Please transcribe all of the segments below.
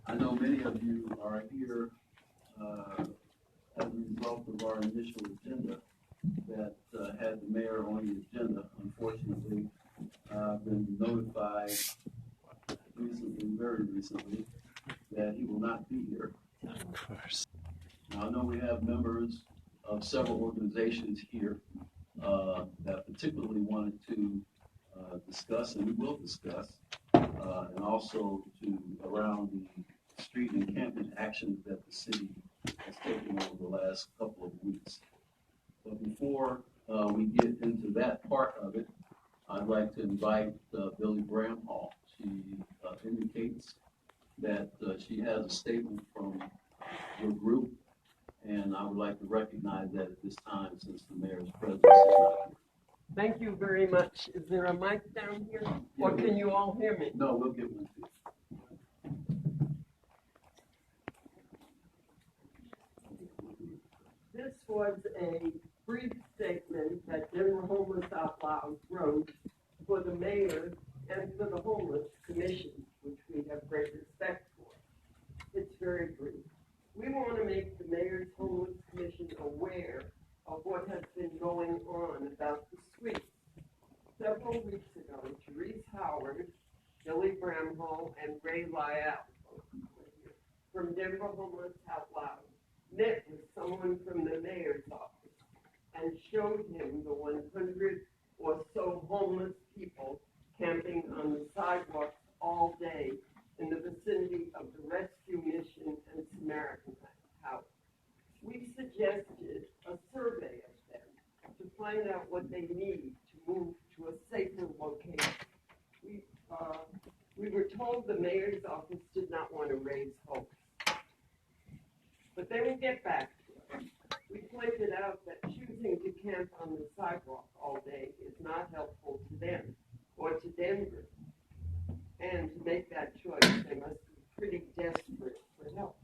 I know many of you are here as a result of our initial agenda that had the mayor on the agenda. Unfortunately, I've been notified recently, very recently, that he will not be here. Of course. Now, I know we have members of several organizations here that particularly wanted to discuss, and we will discuss, and also to around the street encampment actions that the city has taken over the last couple of weeks. But before we get into that part of it, I'd like to invite Billy Bramhall. She indicates that she has a statement from your group, and I would like to recognize that at this time since the mayor's presence is not here. Thank you very much. Is there a mic down here? Or can you all hear me? No, we'll get one to you. This was a brief statement that Denver Homeless Out Loud wrote for the mayor and for the Homeless Commission, which we have great respect for. It's very brief. We want to make the Mayor's Homeless Commission aware of what has been going on about the suites. Several weeks ago, Therese Howard, Billy Bramhall, and Ray Lyell from Denver Homeless Out Loud met with someone from the mayor's office and showed him the 100 or so homeless people camping on the sidewalks all day in the vicinity of the Rescue Mission and Samaritan House. We suggested a survey of them to find out what they need to move to a safer location. We were told the mayor's office did not want to raise hopes. But they will get back to us. We pointed out that choosing to camp on the sidewalk all day is not helpful to them or to Denver. And to make that choice, they must be pretty desperate for help.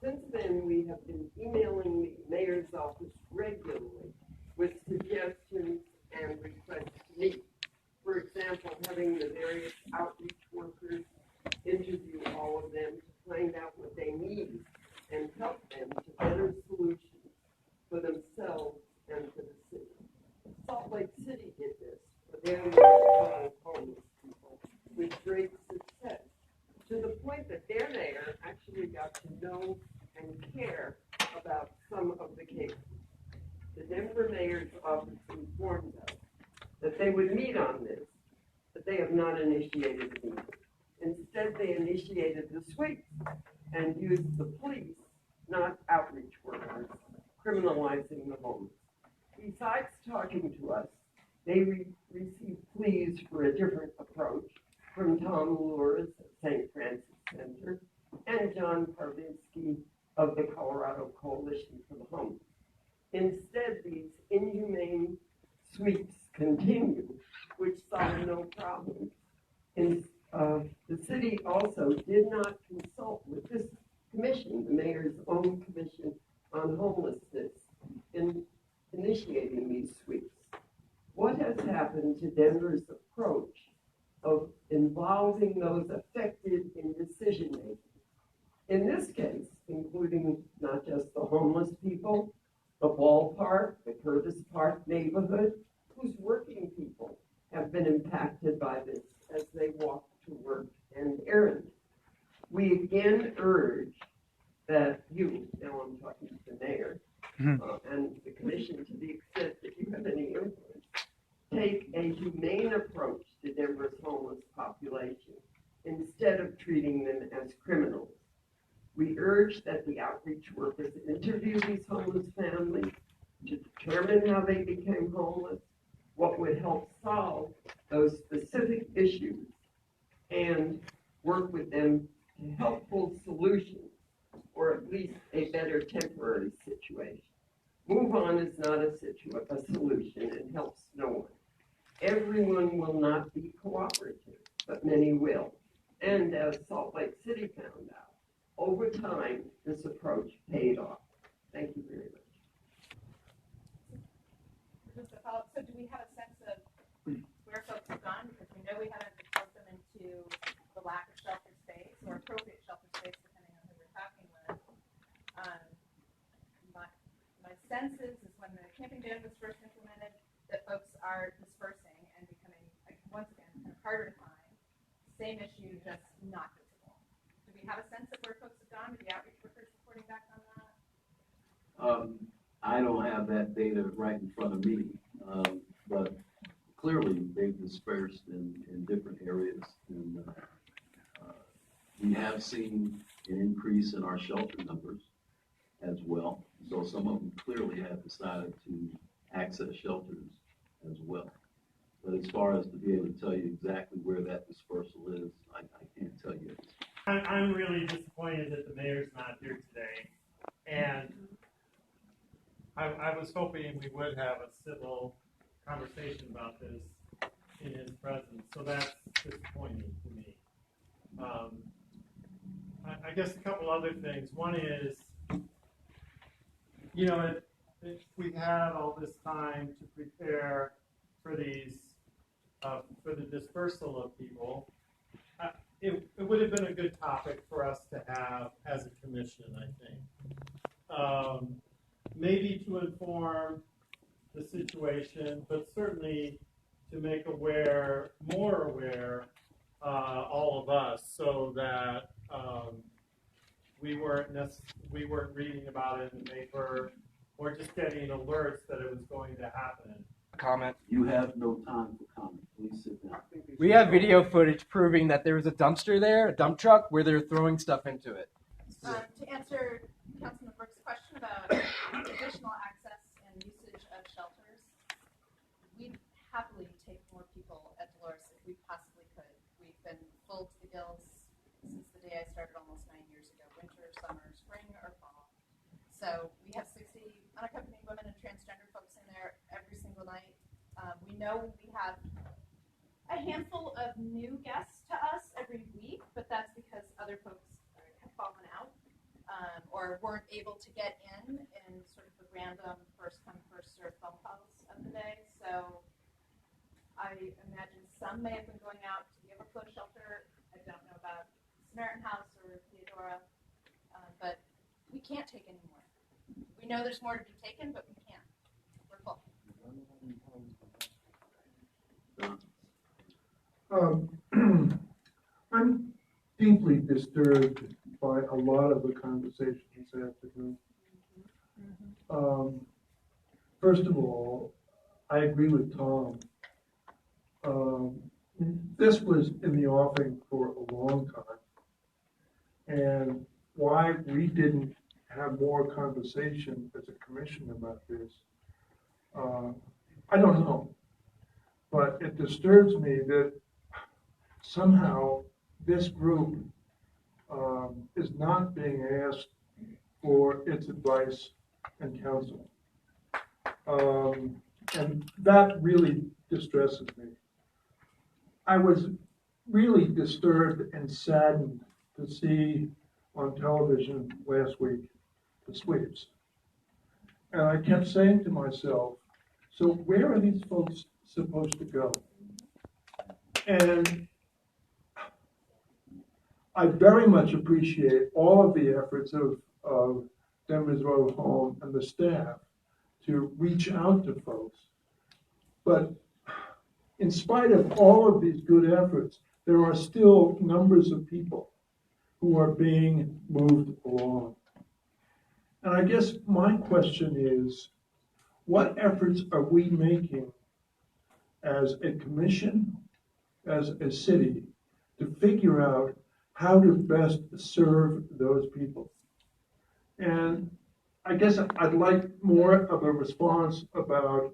Since then, we have been emailing the mayor's office regularly with suggestions and requests to meet. For example, having the various outreach workers interview all of them to find out what they need and help them to better solutions for themselves and for the city. Salt Lake City did this for their homeless people with great success, to the point that their mayor actually got to know and care about some of the cases. The Denver mayor's office informed us that they would meet on this, but they have not initiated a meeting. Instead, they initiated the sweeps and used the police, not outreach workers, criminalizing the homeless. Besides talking to us, they received pleas for a different approach from Tom Lures of St. Francis Center and John Parvinsky of the Colorado Coalition for the Homeless. Instead, these inhumane sweeps continue, which solve no problems. The city also did not consult with this commission, the mayor's own commission on homelessness, in initiating these sweeps. What has happened to Denver's approach of involving those affected in decision making? In this case, including not just the homeless people, the ballpark, the Curtis Park neighborhood, whose working people have been impacted by this as they walk to work and errands. We again urge that you, now I'm talking to the mayor, and the commission, to the extent that you have any influence, take a humane approach to Denver's homeless population instead of treating them as criminals. We urge that the outreach workers interview these homeless families to determine how they became homeless, what would help solve those specific issues, and work with them to helpful solutions, or at least a better temporary situation. Move on is not a solution and helps no one. Everyone will not be cooperative, but many will. And as Salt Lake City found out, over time, this approach paid off. Thank you very much. Just a follow-up. So do we have a sense of where folks have gone? Because we know we haven't put them into the lack of shelter space or appropriate shelter space, depending June was first implemented, that folks are dispersing and becoming, like, once again, kind of harder to find. Same issue, just not visible. Do we have a sense of where folks have gone? Are the outreach workers reporting back on that? I don't have that data right in front of me, but clearly they've dispersed in different areas. And we have seen an increase in our shelter numbers as well. So some of them clearly have decided to access shelters as well. But as far as to be able to tell you exactly where that dispersal is, I can't tell you. I'm really disappointed that the mayor's not here today. And I was hoping we would have a civil conversation about this in his presence. So that's disappointing to me. I guess a couple other things. One is, you know, if we had all this time to prepare for these, for the dispersal of people, it would have been a good topic for us to have as a commission, I think. Maybe to inform the situation, but certainly to make more aware, all of us, so that we weren't reading about it in the paper or just getting alerts that it was going to happen. Comment. You have no time for comment. Please sit down. We have video footage proving that there was a dumpster there, a dump truck, where they're throwing stuff into it. To answer Councilman Brooks' question about additional access and usage of shelters, we'd happily take more people at Dolores if we possibly could. We've been full to the gills since the day I started almost 9 years ago, winter, summer, spring, or fall. So we have 60 unaccompanied women and transgender folks in there every single night. We know we have a handful of new guests to us every week, but that's because other folks have fallen out or weren't able to get in sort of the random first come, first served phone calls of the day. So I imagine some may have been going out to the overflow shelter. I don't know about Samaritan House or Theodora, but we can't take any more. We know there's more to be taken, but we can't. We're full. I'm deeply disturbed by a lot of the conversation this afternoon. First of all, I agree with Tom. This was in the offing for a long time. And why we didn't have more conversation as a commission about this, I don't know. But it disturbs me that somehow this group is not being asked for its advice and counsel. And that really distresses me. I was really disturbed and saddened to see on television last week the sweeps. And I kept saying to myself, so where are these folks supposed to go? And I very much appreciate all of the efforts of Denver's Road Home and the staff to reach out to folks. But in spite of all of these good efforts, there are still numbers of people who are being moved along. And I guess my question is, what efforts are we making as a commission, as a city, to figure out how to best serve those people? And I guess I'd like more of a response about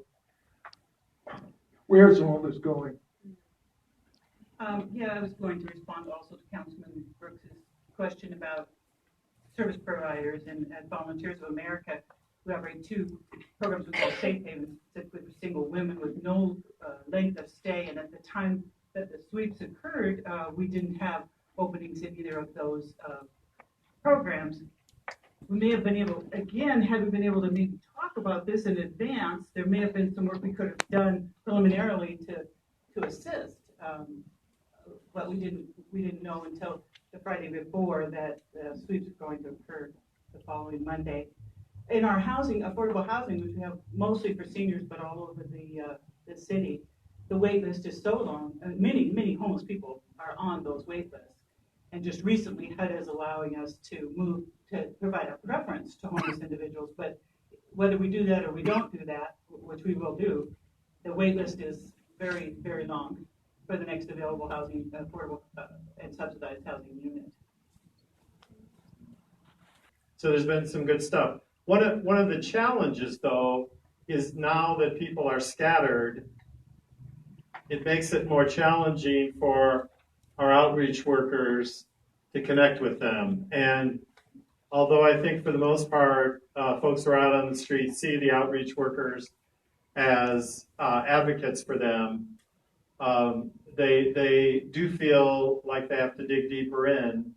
where's all this going? Yeah, I was going to respond also to Councilman Brooks' question about service providers and Volunteers of America, who operate two programs we call Safe Havens, specifically for single women with no length of stay. And at the time that the sweeps occurred, we didn't have openings in either of those programs. We may have been able, again, had we been able to maybe talk about this in advance, there may have been some work we could have done preliminarily to assist. But we didn't know until the Friday before that the sweeps were going to occur the following Monday. in our housing, affordable housing, which we have mostly for seniors, but all over the city, the wait list is so long, and many homeless people are on those wait lists. And just recently, HUD is allowing us to move to provide a preference to homeless individuals. But whether we do that or we don't do that, which we will do, the wait list is very, very long for the next available housing, affordable and subsidized housing unit. So there's been some good stuff. One of the challenges, though, is now that people are scattered, it makes it more challenging for our outreach workers to connect with them. And although I think for the most part, folks who are out on the street see the outreach workers as advocates for them, they do feel like they have to dig deeper in.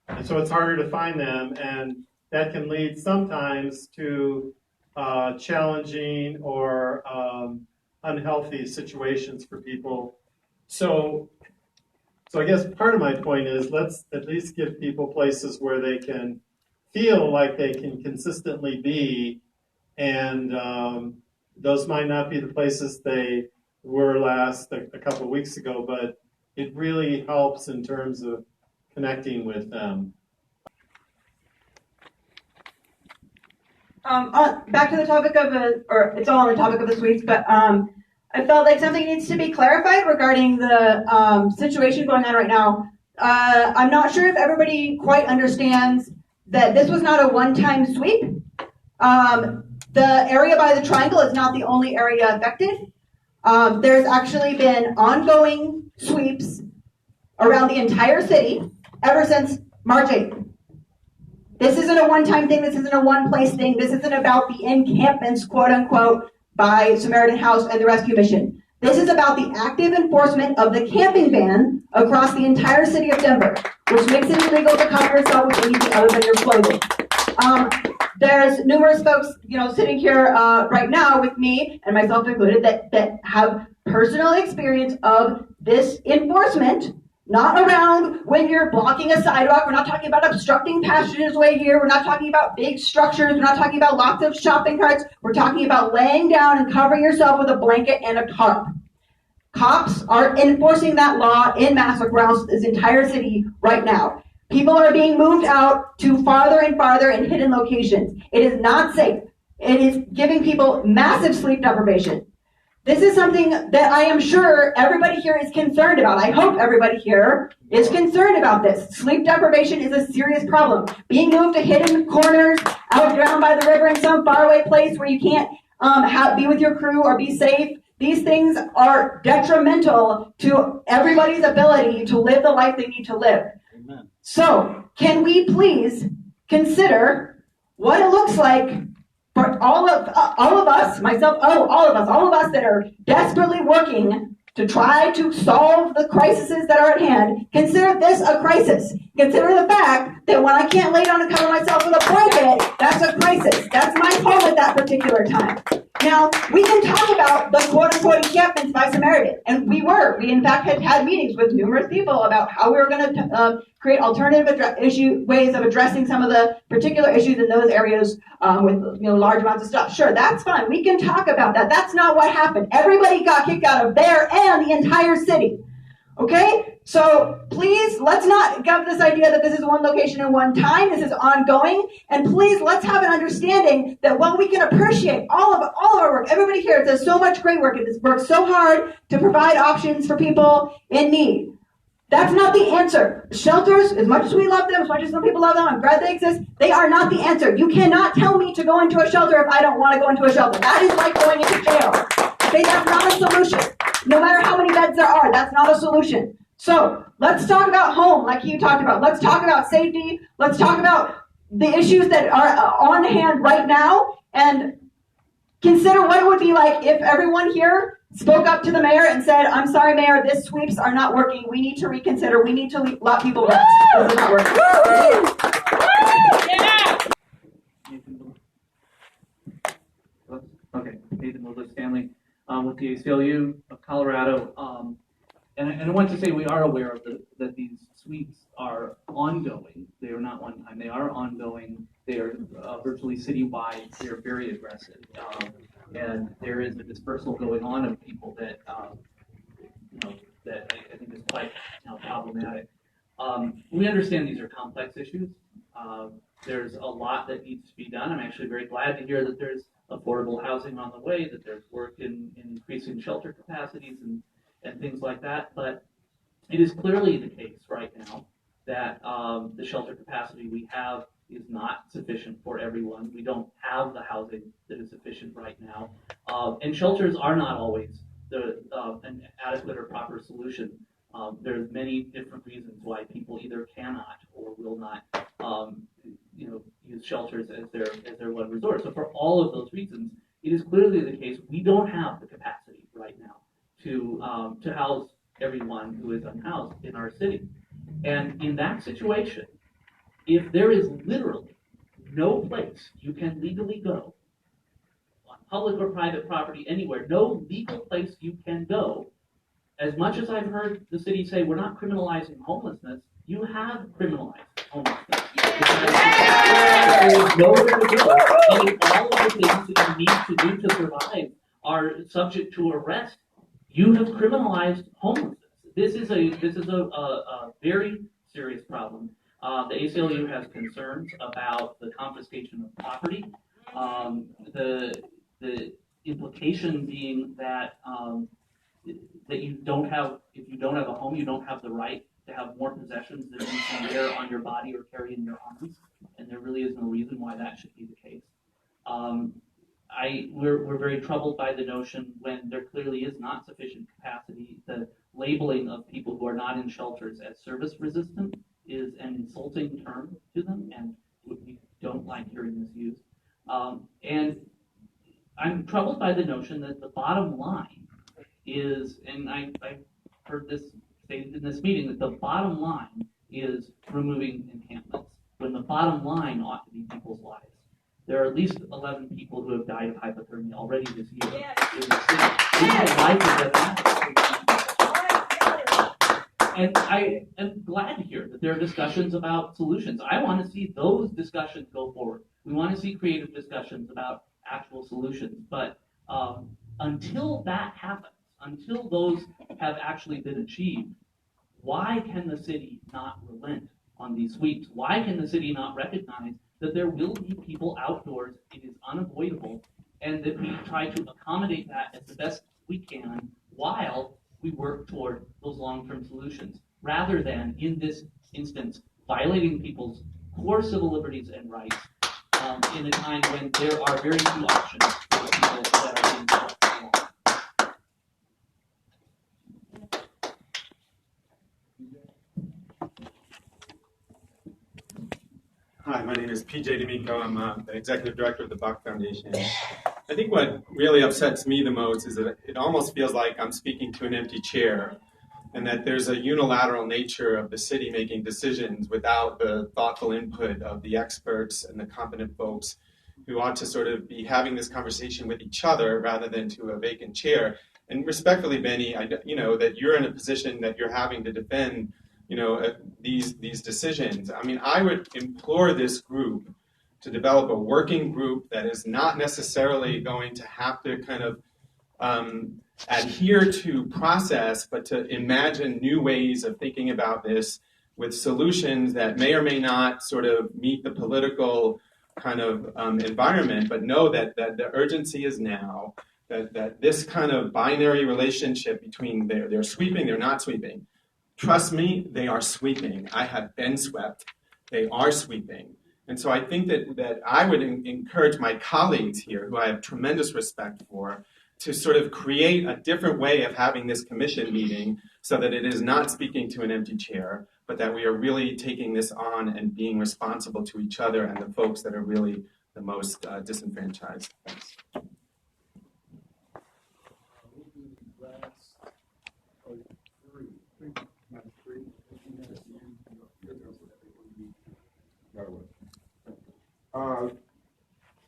And so it's harder to find them, and that can lead sometimes to challenging or unhealthy situations for people. So I guess part of my point is let's at least give people places where they can feel like they can consistently be, and those might not be the places they were last a couple of weeks ago, but it really helps in terms of connecting with them. Back to the topic of or it's all on the topic of the suites, but I felt like something needs to be clarified regarding the situation going on right now. I'm not sure if everybody quite understands that this was not a one-time sweep. The area by the triangle is not the only area affected. There's actually been ongoing sweeps around the entire city ever since March 8th. This isn't a one-time thing. This isn't a one-place thing. This isn't about the encampments, quote-unquote, by Samaritan House and the Rescue Mission. This is about the active enforcement of the camping ban across the entire city of Denver, which makes it illegal to cover yourself with anything other than your clothing. There's numerous folks, sitting here right now with me, and myself included, that have personal experience of this enforcement. Not around when you're blocking a sidewalk. We're not talking about obstructing passageways here. We're not talking about big structures. We're not talking about lots of shopping carts. We're talking about laying down and covering yourself with a blanket and a tarp. Cops are enforcing that law in mass across this entire city right now. People are being moved out to farther and farther in hidden locations. It is not safe. It is giving people massive sleep deprivation. This is something that I am sure everybody here is concerned about. I hope everybody here is concerned about this. Sleep deprivation is a serious problem. Being moved to hidden corners, out down by the river in some faraway place where you can't be with your crew or be safe, these things are detrimental to everybody's ability to live the life they need to live. Amen. So, can we please consider what it looks like for all of us, myself, all of us that are desperately working to try to solve the crises that are at hand, consider this a crisis. Consider the fact that when I can't lay down and cover myself with a blanket, that's a crisis. That's my home at that particular time. Now, we can talk about the quote-unquote encampments by Samaritan, and we in fact had meetings with numerous people about how we were going to create alternative ways of addressing some of the particular issues in those areas with large amounts of stuff. Sure, that's fine. We can talk about that. That's not what happened. Everybody got kicked out of there and the entire city. Okay? So please, let's not give this idea that this is one location and one time. This is ongoing. And please, let's have an understanding that while we can appreciate all of our work, everybody here does so much great work and works so hard to provide options for people in need. That's not the answer. Shelters, as much as we love them, as much as some people love them, I'm glad they exist, they are not the answer. You cannot tell me to go into a shelter if I don't want to go into a shelter. That is like going into jail. Okay, that's not a solution. No matter how many beds there are, that's not a solution. So let's talk about home, like you talked about. Let's talk about safety. Let's talk about the issues that are on hand right now, and consider what it would be like if everyone here spoke up to the mayor and said, I'm sorry, Mayor, these sweeps are not working. We need to reconsider. We need to let people rest. This is not working. Yeah. Okay, Nathan Woodliff-Stanley with the ACLU of Colorado. And I want to say we are aware of that these sweeps are ongoing. They are not one time. They are ongoing. They are virtually citywide. They are very aggressive. And there is a dispersal going on of people that, that I think is quite problematic. We understand these are complex issues. There's a lot that needs to be done. I'm actually very glad to hear that there's affordable housing on the way, that there's work in increasing shelter capacities and things like that. But it is clearly the case right now that the shelter capacity we have is not sufficient for everyone. We don't have the housing that is sufficient right now. And shelters are not always an adequate or proper solution. There's many different reasons why people either cannot or will not use shelters as their one resort. So for all of those reasons, it is clearly the case we don't have the capacity right now to house everyone who is unhoused in our city. And in that situation, if there is literally no place you can legally go, on public or private property, anywhere, no legal place you can go, as much as I've heard the city say we're not criminalizing homelessness, you have criminalized homelessness. There is nowhere to go. And if all of the things that you need to do to survive are subject to arrest, you have criminalized homelessness. This is a very serious problem. The ACLU has concerns about the confiscation of property. The implication being that that you don't have, if you don't have a home, you don't have the right to have more possessions than you can wear on your body or carry in your arms, and there really is no reason why that should be the case. We're very troubled by the notion when there clearly is not sufficient capacity. The labeling of people who are not in shelters as service resistant is an insulting term to them, and we don't like hearing this used. And I'm troubled by the notion that the bottom line is, and I heard this stated in this meeting, that the bottom line is removing encampments, when the bottom line ought to be people's lives. There are at least 11 people who have died of hypothermia already this year in the city. These are lives that matter. And I am glad to hear that there are discussions about solutions. I want to see those discussions go forward. We want to see creative discussions about actual solutions. But until that happens, until those have actually been achieved, why can the city not relent on these sweeps? Why can the city not recognize that there will be people outdoors, it is unavoidable, and that we try to accommodate that as the best we can while we work toward those long-term solutions, rather than, in this instance, violating people's core civil liberties and rights in a time when there are very few options for the people that are being brought along. Hi, my name is PJ D'Amico. I'm the executive director of the Buck Foundation. I think what really upsets me the most is that it almost feels like I'm speaking to an empty chair, and that there's a unilateral nature of the city making decisions without the thoughtful input of the experts and the competent folks who ought to sort of be having this conversation with each other rather than to a vacant chair. And respectfully, Benny, that you're in a position that you're having to defend these decisions. I mean, I would implore this group to develop a working group that is not necessarily going to have to kind of adhere to process, but to imagine new ways of thinking about this with solutions that may or may not sort of meet the political kind of environment, but know that the urgency is now, that this kind of binary relationship between they're sweeping, they're not sweeping. Trust me, they are sweeping. I have been swept. They are sweeping. And so I think that I would encourage my colleagues here, who I have tremendous respect for, to sort of create a different way of having this commission meeting so that it is not speaking to an empty chair, but that we are really taking this on and being responsible to each other and the folks that are really the most disenfranchised. Thanks.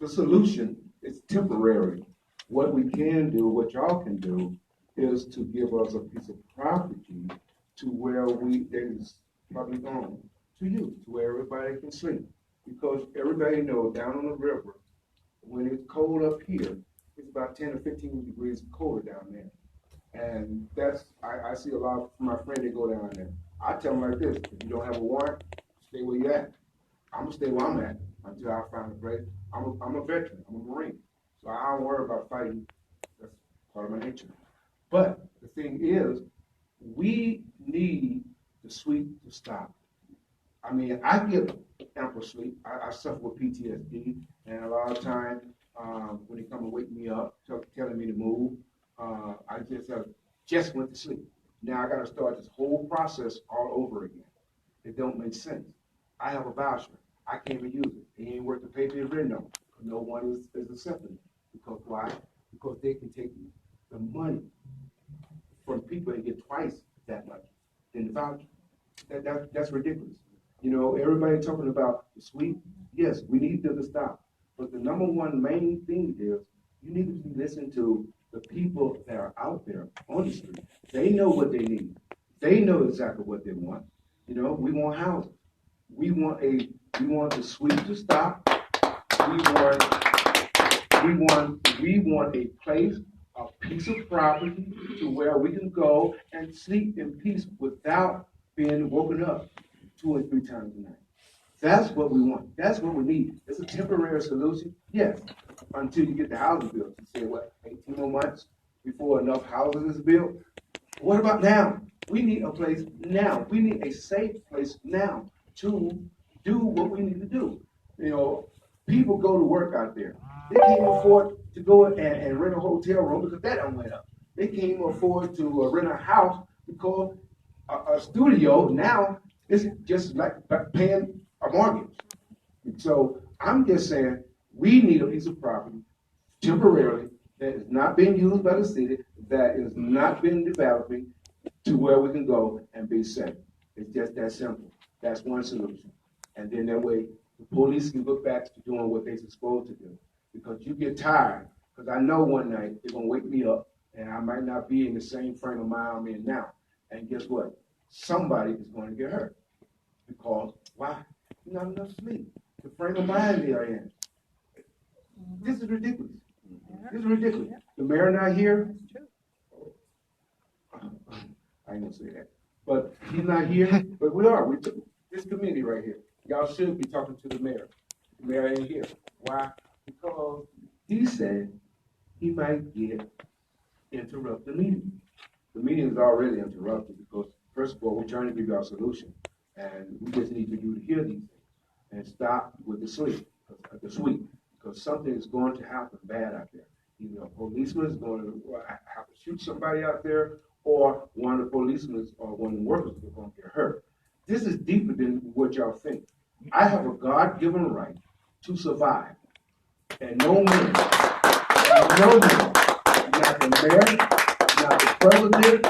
The solution is temporary. What we can do, what y'all can do, is to give us a piece of property to where public owned to use, to where everybody can sleep. Because everybody knows down on the river, when it's cold up here, it's about 10 or 15 degrees colder down there. And that's, I see a lot of my friends that go down there. I tell them like this: if you don't have a warrant, stay where you're at. I'm gonna stay where I'm at until I find a place. I'm a veteran, I'm a Marine. So I don't worry about fighting. That's part of my nature. But the thing is, we need the sleep to stop. I mean, I get ample sleep. I suffer with PTSD, and a lot of times when they come and wake me up, telling me to move, I just went to sleep. Now I got to start this whole process all over again. It don't make sense. I have a voucher. I can't even use it. It ain't worth the paper it's written on. No one is accepting it. Because why? Because they can take the money from people and get twice that much in the voucher. That's ridiculous. You know, everybody talking about the sweep. Yes, we need them to stop. But the number one main thing is you need to listen to the people that are out there on the street. They know what they need. They know exactly what they want. You know, we want houses. We want the sweep to stop. We want a place, a piece of property to where we can go and sleep in peace without being woken up 2 or 3 times a night. That's what we want. That's what we need. It's a temporary solution, yes, until you get the houses built. You say, what, 18 more months before enough houses is built? What about now? We need a place now. We need a safe place now to do what we need to do. You know, people go to work out there. They can't afford to go and rent a hotel room because that don't went up. They can't afford to rent a house because a studio now is just like paying a mortgage. So I'm just saying we need a piece of property temporarily that is not being used by the city, that is not been developing to where we can go and be safe. It's just that simple. That's one solution. And then that way the police can look back to doing what they're supposed to do. Because you get tired, because I know one night they're going to wake me up and I might not be in the same frame of mind I'm in now. And guess what? Somebody is going to get hurt. Because, why? Not enough sleep. The frame of mind they are in. This is ridiculous. This is ridiculous. The mayor not here. I ain't gonna say that. But he's not here. But we are. We took this committee right here. Y'all should be talking to the mayor. The mayor ain't here. Why? Because he said he might interrupt the meeting. The meeting is already interrupted because, first of all, we're trying to give y'all a solution. And we just need you to hear these things and stop with the sweep, because something is going to happen bad out there. Either a policeman is going to have to shoot somebody out there, or one of the policemen or one of the workers is going to get hurt. This is deeper than what y'all think. I have a God-given right to survive. And no man, not the mayor, not the president,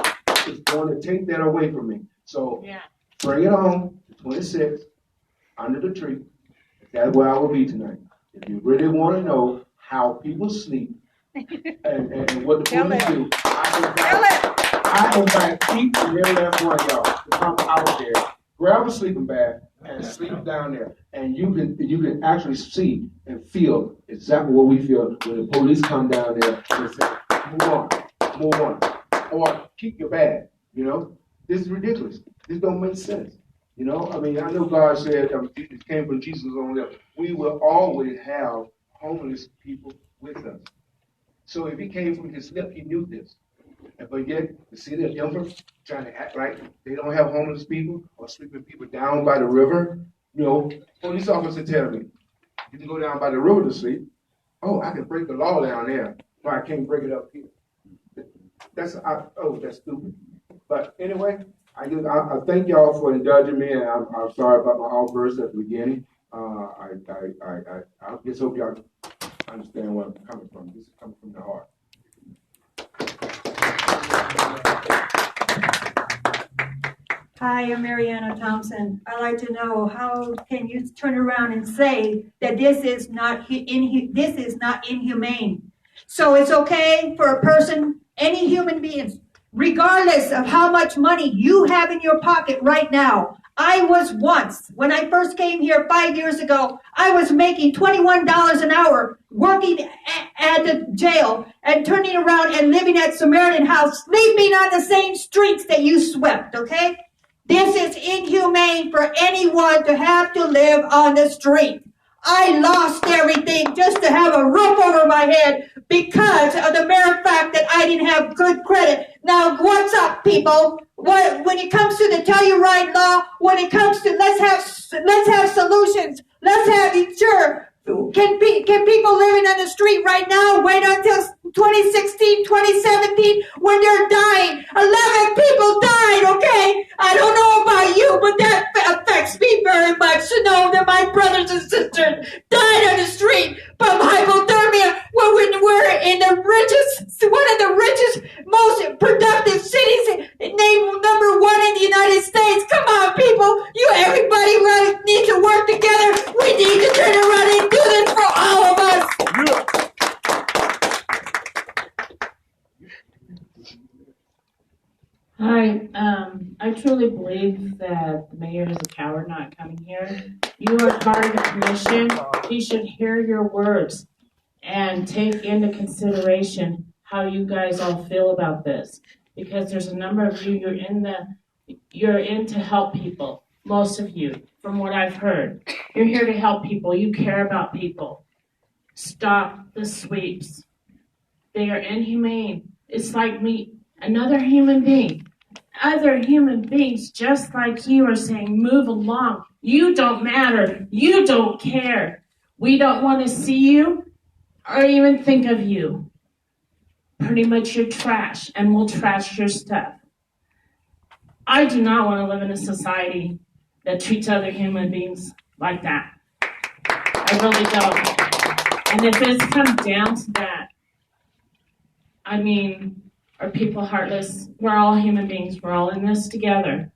is going to take that away from me. So bring it on to 26 under the tree. That's where I will be tonight. If you really want to know how people sleep and what the police do, I invite each and every last one of y'all to come out there, grab a sleeping bag, and sleep down there. And you can actually see and feel exactly what we feel when the police come down there and say, move on, or keep your bag. You know, this is ridiculous. This don't make sense. You know, I mean, I know God said it came from Jesus on there. We will always have homeless people with us. So if he came from his lip, he knew this. But yet, the city of Denver trying to act like they don't have homeless people or sleeping people down by the river. You know, police officer tell me, you can go down by the river to sleep. Oh, I can break the law down there, but I can't break it up here. That's stupid. But anyway, I thank y'all for indulging me, and I'm sorry about my outburst at the beginning. I just hope y'all understand where I'm coming from. This is coming from the heart. Hi, I'm Mariana Thompson. I'd like to know, how can you turn around and say that this is not inhumane? So it's okay for a person, any human being, regardless of how much money you have in your pocket right now. I was once, when I first came here 5 years ago, I was making $21 an hour working at the jail and turning around and living at Samaritan House, sleeping on the same streets that you swept, okay? This is inhumane for anyone to have to live on the street. I lost everything just to have a roof over my head because of the mere fact that I didn't have good credit. Now, what's up, people? When it comes to the Telluride law, when it comes to let's have solutions, let's have insurance. Can people living on the street right now wait until 2016, 2017 when they're dying? 11 people died, okay? I don't know about you, but that affects me very much to know that my brothers and sisters died on the street from hypothermia when we're in the richest, one of the richest, most productive cities, named number 1 in the United States. Come on, people. Everybody needs to work together. We need to turn around and do this for all of us. Hi, I truly believe that the mayor is a coward not coming here. You are part of the commission. He should hear your words and take into consideration how you guys all feel about this. Because there's a number of you, you're in to help people. Most of you, from what I've heard. You're here to help people. You care about people. Stop the sweeps. They are inhumane. It's like me, another human being. Other human beings just like you are saying, move along. You don't matter. You don't care. We don't want to see you or even think of you. Pretty much you're trash, and we'll trash your stuff. I do not want to live in a society that treats other human beings like that. I really don't. And if it's come down to that, I mean, are people heartless? We're all human beings. We're all in this together.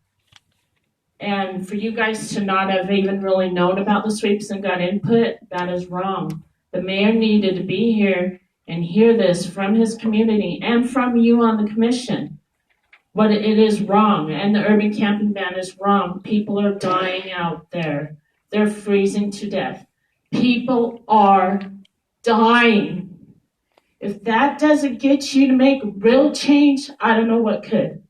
And for you guys to not have even really known about the sweeps and got input, that is wrong. The mayor needed to be here and hear this from his community and from you on the commission. But it is wrong, and the urban camping ban is wrong. People are dying out there. They're freezing to death. People are dying. If that doesn't get you to make real change, I don't know what could.